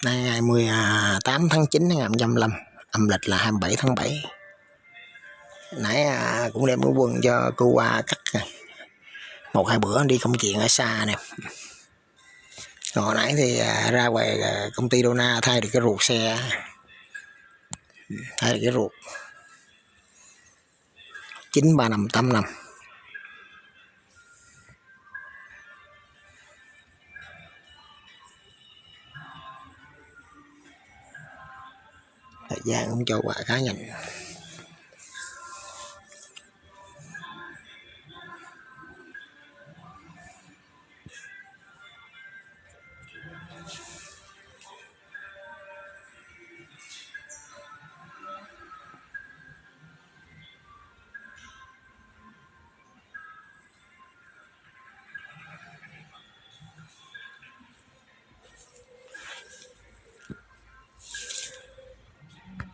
Nay ngày 18 tháng 9 năm 2025, âm lịch là 27 tháng 7. Nãy cũng đem cái quân cho cô qua cắt này. 1-2 bữa đi công chuyện ở xa nè. Hồi nãy thì ra ngoài công ty Dona thay được cái ruột xe. Thay được cái ruột 93585. Thời gian cũng cho quà khá nhanh.